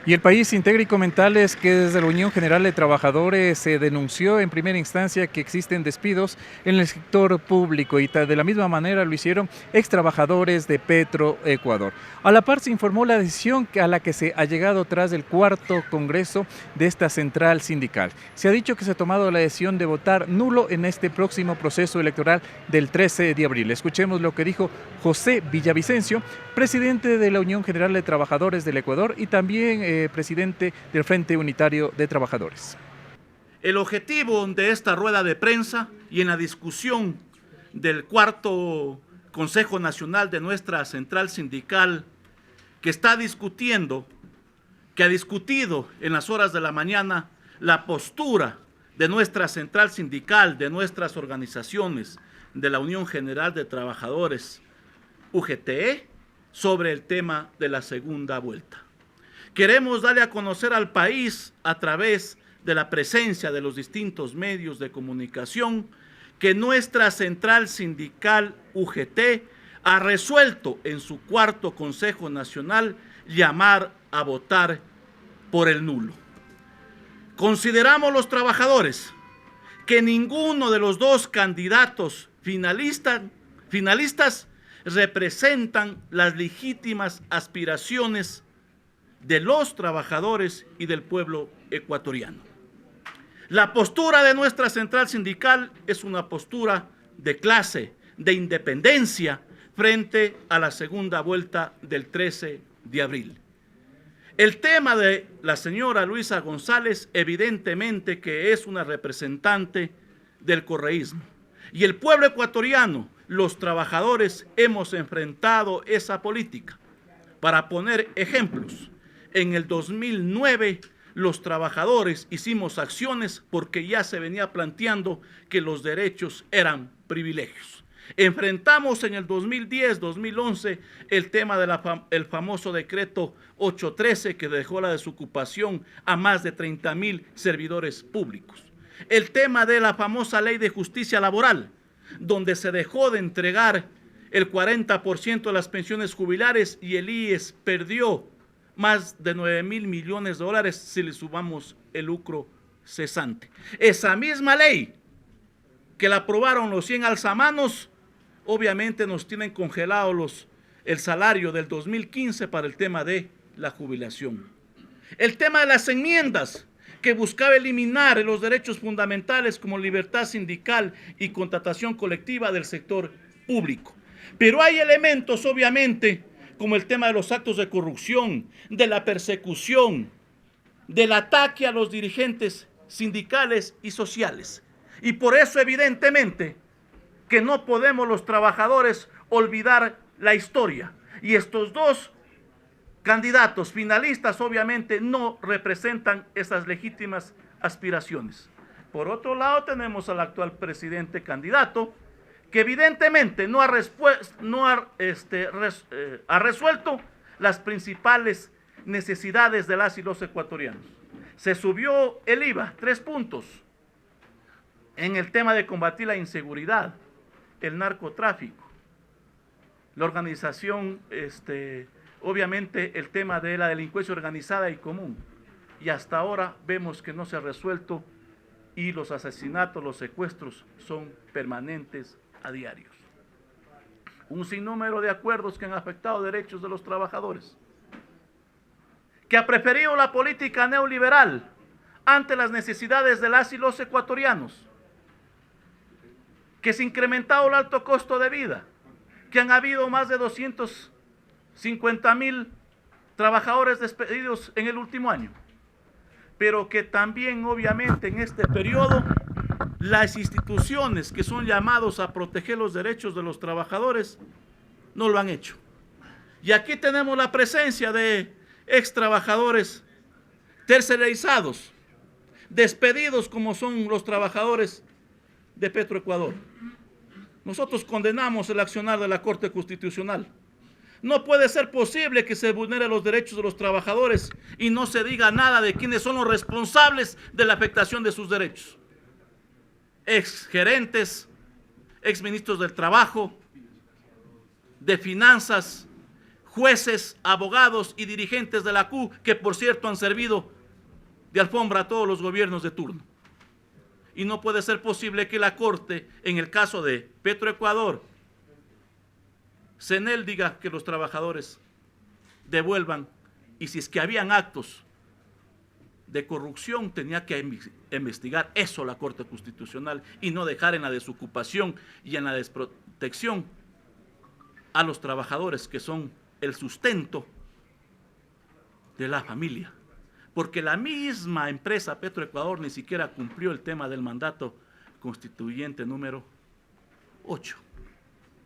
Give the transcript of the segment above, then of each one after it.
Y el país integra y comentarles que desde la Unión General de Trabajadores se denunció en primera instancia que existen despidos en el sector público y de la misma manera lo hicieron ex trabajadores de Petroecuador. A la par se informó la decisión a la que se ha llegado tras el cuarto congreso de esta central sindical. Se ha dicho que se ha tomado la decisión de votar nulo en este próximo proceso electoral del 13 de abril. Escuchemos lo que dijo José Villavicencio, presidente de la Unión General de Trabajadores del Ecuador y también presidente del Frente Unitario de Trabajadores. El objetivo de esta rueda de prensa y en la discusión del cuarto Consejo Nacional de nuestra central sindical, que está discutiendo, que ha discutido en las horas de la mañana la postura de nuestra central sindical, de nuestras organizaciones, de la Unión General de Trabajadores, UGTE, sobre el tema de la segunda vuelta. Queremos darle a conocer al país a través de la presencia de los distintos medios de comunicación que nuestra central sindical UGT ha resuelto en su cuarto Consejo Nacional llamar a votar por el nulo. Consideramos los trabajadores que ninguno de los dos candidatos finalistas representan las legítimas aspiraciones de los trabajadores y del pueblo ecuatoriano. La postura de nuestra central sindical es una postura de clase, de independencia frente a la segunda vuelta del 13 de abril. El tema de la señora Luisa González evidentemente que es una representante del correísmo y el pueblo ecuatoriano, los trabajadores hemos enfrentado esa política. Para poner ejemplos, en el 2009 los trabajadores hicimos acciones porque ya se venía planteando que los derechos eran privilegios. Enfrentamos en el 2010-2011 el tema del famoso decreto 813 que dejó la desocupación a más de 30,000 servidores públicos. El tema de la famosa ley de justicia laboral, donde se dejó de entregar el 40% de las pensiones jubilares y el IES perdió más de 9,000 millones de dólares si le sumamos el lucro cesante. Esa misma ley que la aprobaron los 100 alzamanos, obviamente nos tienen congelados el salario del 2015 para el tema de la jubilación. El tema de las enmiendas que buscaba eliminar los derechos fundamentales como libertad sindical y contratación colectiva del sector público. Pero hay elementos, obviamente, como el tema de los actos de corrupción, de la persecución, del ataque a los dirigentes sindicales y sociales. Y por eso, evidentemente, que no podemos los trabajadores olvidar la historia. Y estos dos candidatos finalistas, obviamente, no representan esas legítimas aspiraciones. Por otro lado, tenemos al actual presidente candidato, que evidentemente no ha resuelto las principales necesidades de las y los ecuatorianos. Se subió el IVA, 3 puntos, en el tema de combatir la inseguridad, el narcotráfico, la organización, obviamente el tema de la delincuencia organizada y común. Y hasta ahora vemos que no se ha resuelto y los asesinatos, los secuestros son permanentes a diarios. Un sinnúmero de acuerdos que han afectado derechos de los trabajadores, que ha preferido la política neoliberal ante las necesidades de las y los ecuatorianos, que se ha incrementado el alto costo de vida, que han habido más de 250,000 trabajadores despedidos en el último año, pero que también obviamente en este periodo las instituciones que son llamados a proteger los derechos de los trabajadores no lo han hecho. Y aquí tenemos la presencia de ex trabajadores tercerizados, despedidos como son los trabajadores de Petroecuador. Nosotros condenamos el accionar de la Corte Constitucional. No puede ser posible que se vulneren los derechos de los trabajadores y no se diga nada de quiénes son los responsables de la afectación de sus derechos. Ex gerentes, ex ministros del Trabajo, de Finanzas, jueces, abogados y dirigentes de la CU, que por cierto han servido de alfombra a todos los gobiernos de turno. Y no puede ser posible que la Corte, en el caso de Petroecuador, CENEL diga que los trabajadores devuelvan, y si es que habían actos de corrupción, tenía que investigar eso la Corte Constitucional y no dejar en la desocupación y en la desprotección a los trabajadores que son el sustento de la familia. Porque la misma empresa Petroecuador ni siquiera cumplió el tema del mandato constituyente número 8.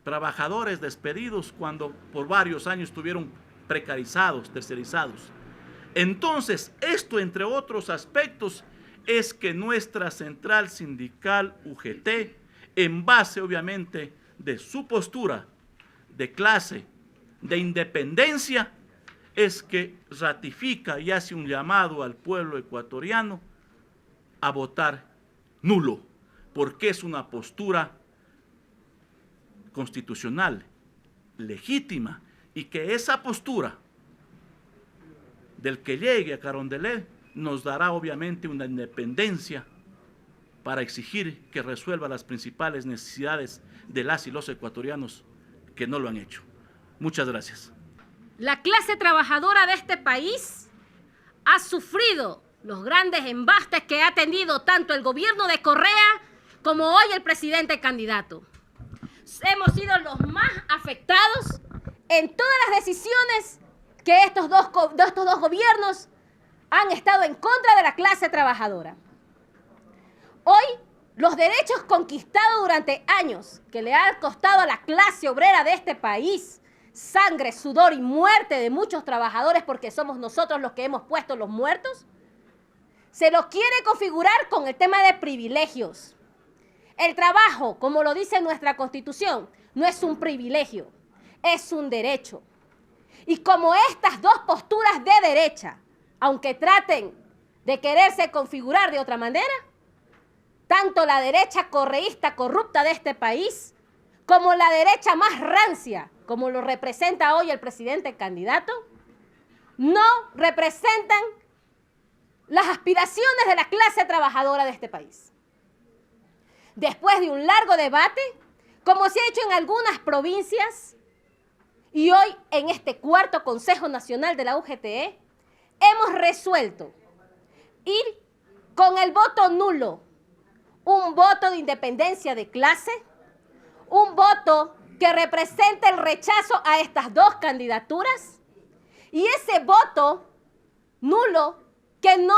Trabajadores despedidos cuando por varios años estuvieron precarizados, tercerizados. Entonces, esto entre otros aspectos es que nuestra central sindical UGT, en base obviamente de su postura de clase, de independencia, es que ratifica y hace un llamado al pueblo ecuatoriano a votar nulo, porque es una postura constitucional, legítima, y que esa postura del que llegue a Carondelet nos dará obviamente una independencia para exigir que resuelva las principales necesidades de las y los ecuatorianos que no lo han hecho. Muchas gracias. La clase trabajadora de este país ha sufrido los grandes embastes que ha tenido tanto el gobierno de Correa como hoy el presidente candidato. Hemos sido los más afectados en todas las decisiones que estos dos gobiernos han estado en contra de la clase trabajadora. Hoy, los derechos conquistados durante años, que le han costado a la clase obrera de este país sangre, sudor y muerte de muchos trabajadores, porque somos nosotros los que hemos puesto los muertos, se lo quiere configurar con el tema de privilegios. El trabajo, como lo dice nuestra Constitución, no es un privilegio, es un derecho. Y como estas dos posturas de derecha, aunque traten de quererse configurar de otra manera, tanto la derecha correísta corrupta de este país, como la derecha más rancia, como lo representa hoy el presidente candidato, no representan las aspiraciones de la clase trabajadora de este país. Después de un largo debate, como se ha hecho en algunas provincias, y hoy en este cuarto Consejo Nacional de la UGT, hemos resuelto ir con el voto nulo, un voto de independencia de clase, un voto que representa el rechazo a estas dos candidaturas, y ese voto nulo que no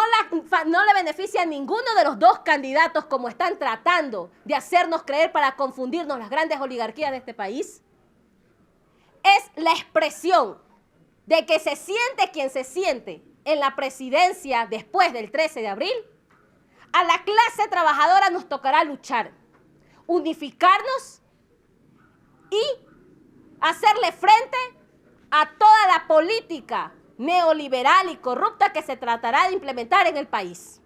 le beneficia a ninguno de los dos candidatos, como están tratando de hacernos creer para confundirnos las grandes oligarquías de este país, es la expresión de que se siente quien se siente en la presidencia después del 13 de abril. A la clase trabajadora nos tocará luchar, unificarnos y hacerle frente a toda la política neoliberal y corrupta que se tratará de implementar en el país.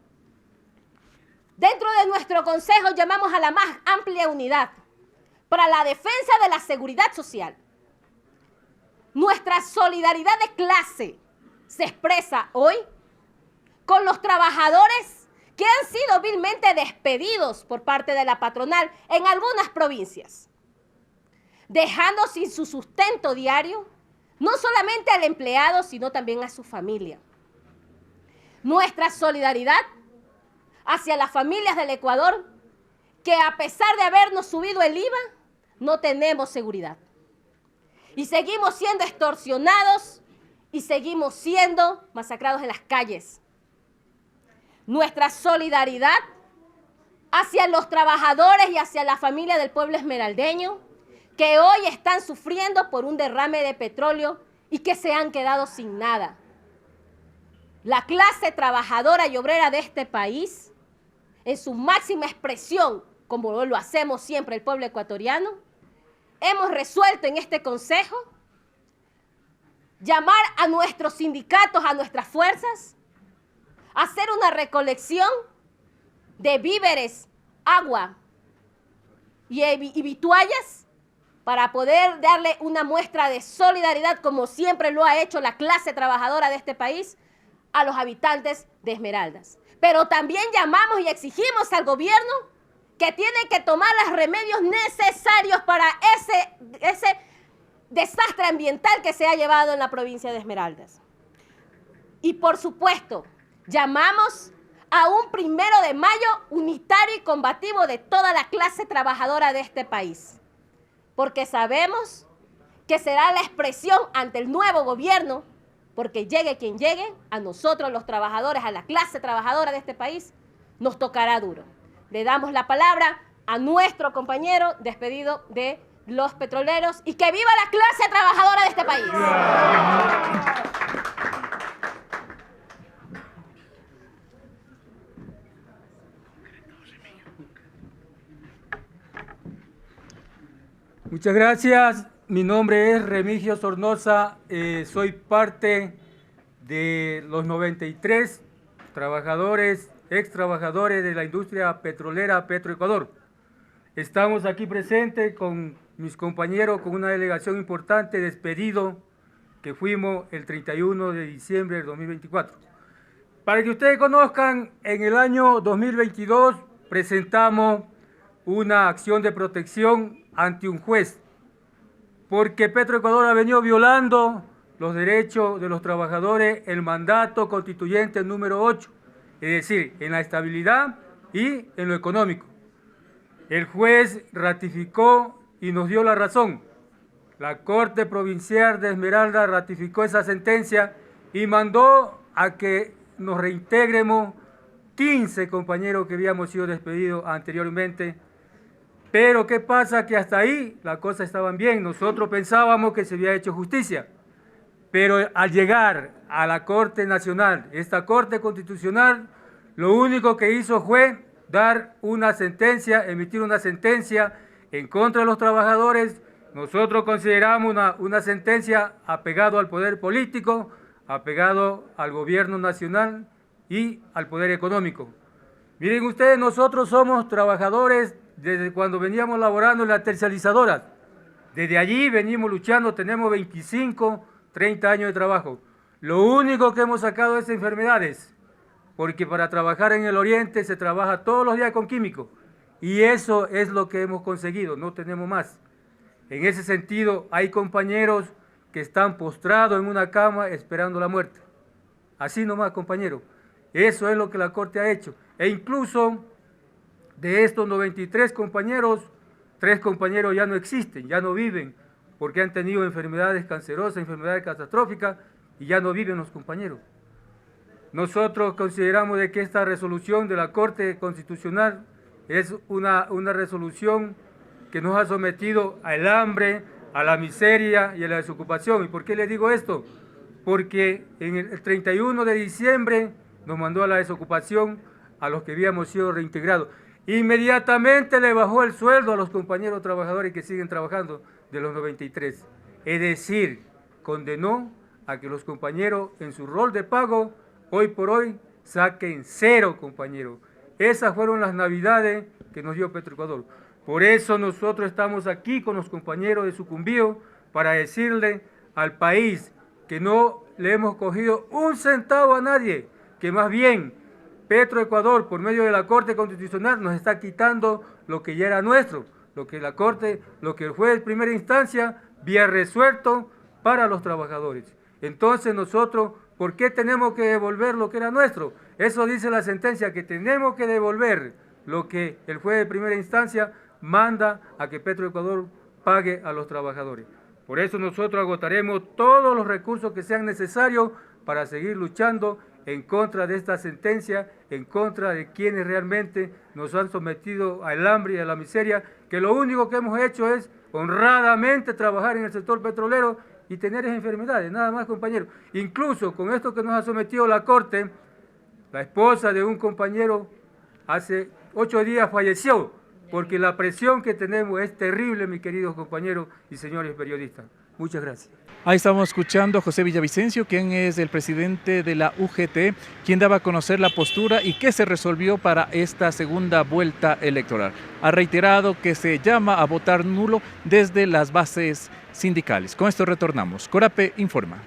Dentro de nuestro consejo llamamos a la más amplia unidad para la defensa de la seguridad social. Nuestra solidaridad de clase se expresa hoy con los trabajadores que han sido vilmente despedidos por parte de la patronal en algunas provincias, dejando sin su sustento diario no solamente al empleado, sino también a su familia. Nuestra solidaridad hacia las familias del Ecuador, que a pesar de habernos subido el IVA, no tenemos seguridad. Y seguimos siendo extorsionados y seguimos siendo masacrados en las calles. Nuestra solidaridad hacia los trabajadores y hacia la familia del pueblo esmeraldeño, que hoy están sufriendo por un derrame de petróleo y que se han quedado sin nada. La clase trabajadora y obrera de este país, en su máxima expresión, como lo hacemos siempre el pueblo ecuatoriano, hemos resuelto en este consejo llamar a nuestros sindicatos, a nuestras fuerzas, a hacer una recolección de víveres, agua y vituallas para poder darle una muestra de solidaridad, como siempre lo ha hecho la clase trabajadora de este país, a los habitantes de Esmeraldas. Pero también llamamos y exigimos al gobierno que tiene que tomar los remedios necesarios para ese desastre ambiental que se ha llevado en la provincia de Esmeraldas. Y por supuesto, llamamos a un 1 de mayo unitario y combativo de toda la clase trabajadora de este país, porque sabemos que será la expresión ante el nuevo gobierno, porque llegue quien llegue, a nosotros los trabajadores, a la clase trabajadora de este país, nos tocará duro. Le damos la palabra a nuestro compañero despedido de los petroleros y que viva la clase trabajadora de este país. Muchas gracias. Mi nombre es Remigio Sornosa. Soy parte de los 93 trabajadores, ex trabajadores de la industria petrolera Petroecuador. Estamos aquí presentes con mis compañeros, con una delegación importante, despedido, que fuimos el 31 de diciembre del 2024. Para que ustedes conozcan, en el año 2022 presentamos una acción de protección ante un juez, porque Petroecuador ha venido violando los derechos de los trabajadores, el mandato constituyente número 8, es decir, en la estabilidad y en lo económico. El juez ratificó y nos dio la razón. La Corte Provincial de Esmeraldas ratificó esa sentencia y mandó a que nos reintegremos 15 compañeros que habíamos sido despedidos anteriormente. Pero ¿qué pasa? Que hasta ahí las cosas estaban bien. Nosotros pensábamos que se había hecho justicia. Pero al llegar a la Corte Nacional, esta Corte Constitucional, lo único que hizo fue dar una sentencia, emitir una sentencia en contra de los trabajadores. Nosotros consideramos una sentencia apegado al poder político, apegado al gobierno nacional y al poder económico. Miren ustedes, nosotros somos trabajadores desde cuando veníamos laborando en las tercializadoras. Desde allí venimos luchando, tenemos 25, 30 años de trabajo. Lo único que hemos sacado es enfermedades, porque para trabajar en el oriente se trabaja todos los días con químicos. Y eso es lo que hemos conseguido, no tenemos más. En ese sentido, hay compañeros que están postrados en una cama esperando la muerte. Así nomás, compañeros. Eso es lo que la Corte ha hecho. E incluso de estos 93 compañeros, 3 compañeros ya no existen, ya no viven, porque han tenido enfermedades cancerosas, enfermedades catastróficas, y ya no viven los compañeros. Nosotros consideramos de que esta resolución de la Corte Constitucional es una resolución que nos ha sometido al hambre, a la miseria y a la desocupación. ¿Y por qué les digo esto? Porque en el 31 de diciembre nos mandó a la desocupación a los que habíamos sido reintegrados. Inmediatamente le bajó el sueldo a los compañeros trabajadores que siguen trabajando de los 93. Es decir, condenó a que los compañeros en su rol de pago, hoy por hoy, saquen 0, compañeros. Esas fueron las navidades que nos dio Petroecuador. Por eso nosotros estamos aquí con los compañeros de Sucumbío para decirle al país que no le hemos cogido un centavo a nadie, que más bien Petroecuador, por medio de la Corte Constitucional, nos está quitando lo que ya era nuestro, lo que el juez de primera instancia había resuelto para los trabajadores. Entonces nosotros, ¿por qué tenemos que devolver lo que era nuestro? Eso dice la sentencia, que tenemos que devolver lo que el juez de primera instancia manda a que Petroecuador pague a los trabajadores. Por eso nosotros agotaremos todos los recursos que sean necesarios para seguir luchando en contra de esta sentencia, en contra de quienes realmente nos han sometido al hambre y a la miseria, que lo único que hemos hecho es honradamente trabajar en el sector petrolero y tener esas enfermedades, nada más, compañeros. Incluso con esto que nos ha sometido la Corte, la esposa de un compañero hace 8 días falleció, porque la presión que tenemos es terrible, mis queridos compañeros y señores periodistas. Muchas gracias. Ahí estamos escuchando a José Villavicencio, quien es el presidente de la UGT, quien daba a conocer la postura y qué se resolvió para esta segunda vuelta electoral. Ha reiterado que se llama a votar nulo desde las bases sindicales. Con esto retornamos. Corape informa.